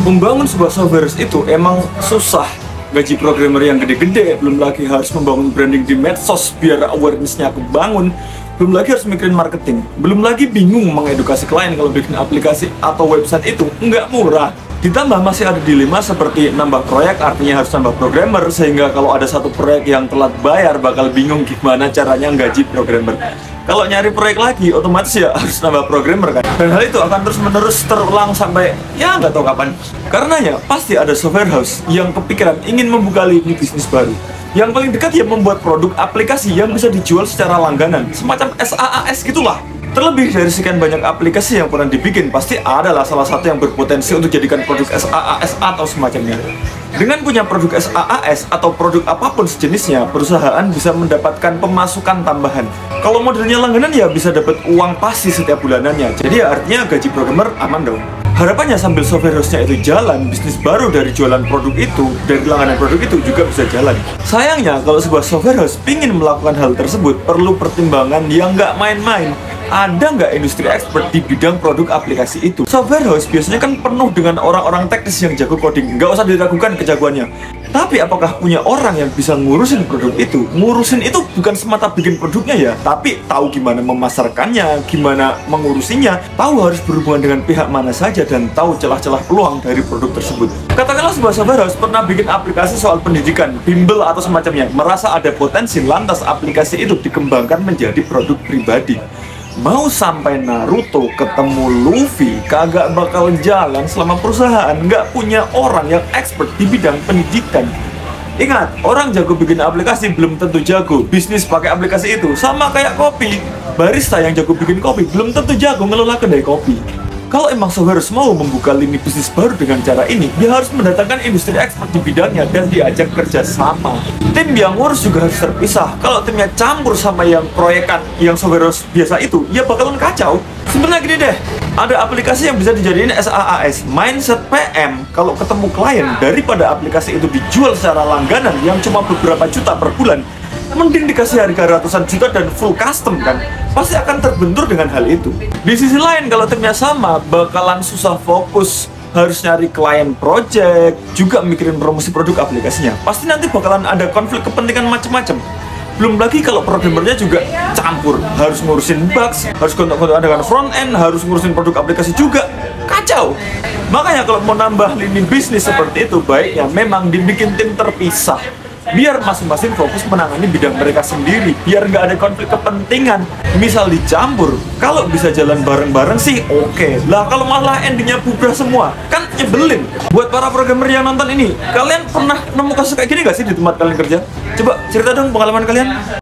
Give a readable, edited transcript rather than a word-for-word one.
Membangun sebuah software itu emang susah. Gaji programmer yang gede-gede, belum lagi harus membangun branding di medsos biar awareness-nya kebangun, belum lagi harus mikirin marketing, belum lagi bingung mengedukasi klien kalau bikin aplikasi atau website itu nggak murah. Ditambah masih ada dilema seperti nambah proyek, artinya harus nambah programmer, sehingga kalau ada satu proyek yang telat bayar bakal bingung gimana caranya gaji programmer. Kalau nyari proyek lagi, otomatis ya harus nambah programmer kan. Dan hal itu akan terus-menerus terulang sampai ya nggak tahu kapan. Karenanya pasti ada software house yang kepikiran ingin membuka lini bisnis baru. Yang paling dekat ya membuat produk aplikasi yang bisa dijual secara langganan, semacam SaaS gitulah. Terlebih dari sekian banyak aplikasi yang pernah dibikin, pasti adalah salah satu yang berpotensi untuk jadikan produk SaaS atau semacamnya. Dengan punya produk SaaS atau produk apapun sejenisnya, perusahaan bisa mendapatkan pemasukan tambahan. Kalau modelnya langganan ya bisa dapat uang pasti setiap bulanannya. Jadi ya artinya gaji programmer aman dong. Harapannya sambil software house-nya itu jalan, bisnis baru dari jualan produk itu, dari langganan produk itu juga bisa jalan. Sayangnya kalau sebuah software house ingin melakukan hal tersebut, perlu pertimbangan yang nggak main-main. Ada nggak industri expert di bidang produk aplikasi itu? Software house biasanya kan penuh dengan orang-orang teknis yang jago coding, nggak usah diragukan kejagoannya. Tapi apakah punya orang yang bisa ngurusin produk itu? Ngurusin itu bukan semata bikin produknya ya, tapi tahu gimana memasarkannya, gimana mengurusinya, tahu harus berhubungan dengan pihak mana saja, dan tahu celah-celah peluang dari produk tersebut. Katakanlah sebuah software house pernah bikin aplikasi soal pendidikan, bimbel atau semacamnya, merasa ada potensi, lantas aplikasi itu dikembangkan menjadi produk pribadi. Mau sampai Naruto ketemu Luffy kagak bakal jalan selama perusahaan nggak punya orang yang expert di bidang pendidikan. Ingat, orang jago bikin aplikasi belum tentu jago bisnis pakai aplikasi itu. Sama kayak kopi, barista yang jago bikin kopi belum tentu jago ngelola kedai kopi. Kalau emang software mau membuka lini bisnis baru dengan cara ini, dia harus mendatangkan industri expert di bidangnya dan diajak kerja sama. Tim yang ngurus juga harus terpisah. Kalau timnya campur sama yang proyekan, yang software biasa itu, ya bakalan kacau. Sebenarnya gini deh, ada aplikasi yang bisa dijadiin SaaS, mindset PM, kalau ketemu klien, daripada aplikasi itu dijual secara langganan yang cuma beberapa juta per bulan, mending dikasih harga ratusan juta dan full custom kan. Pasti akan terbentur dengan hal itu. Di sisi lain, kalau timnya sama, bakalan susah fokus, harus nyari klien project, juga mikirin promosi produk aplikasinya. Pasti nanti bakalan ada konflik kepentingan macam-macam. Belum lagi kalau programmernya juga campur, harus ngurusin bugs, harus kontak-kontak dengan front end, harus ngurusin produk aplikasi juga. Kacau. Makanya kalau mau nambah lini bisnis seperti itu, baiknya memang dibikin tim terpisah, biar masing-masing fokus menangani bidang mereka sendiri, biar nggak ada konflik kepentingan. Misal dicampur, kalau bisa jalan bareng-bareng sih oke. Lah kalau malah endingnya bubrah semua, kan nyebelin. Buat para programmer yang nonton ini, kalian pernah nemu kasus kayak gini gak sih di tempat kalian kerja? Coba cerita dong pengalaman kalian.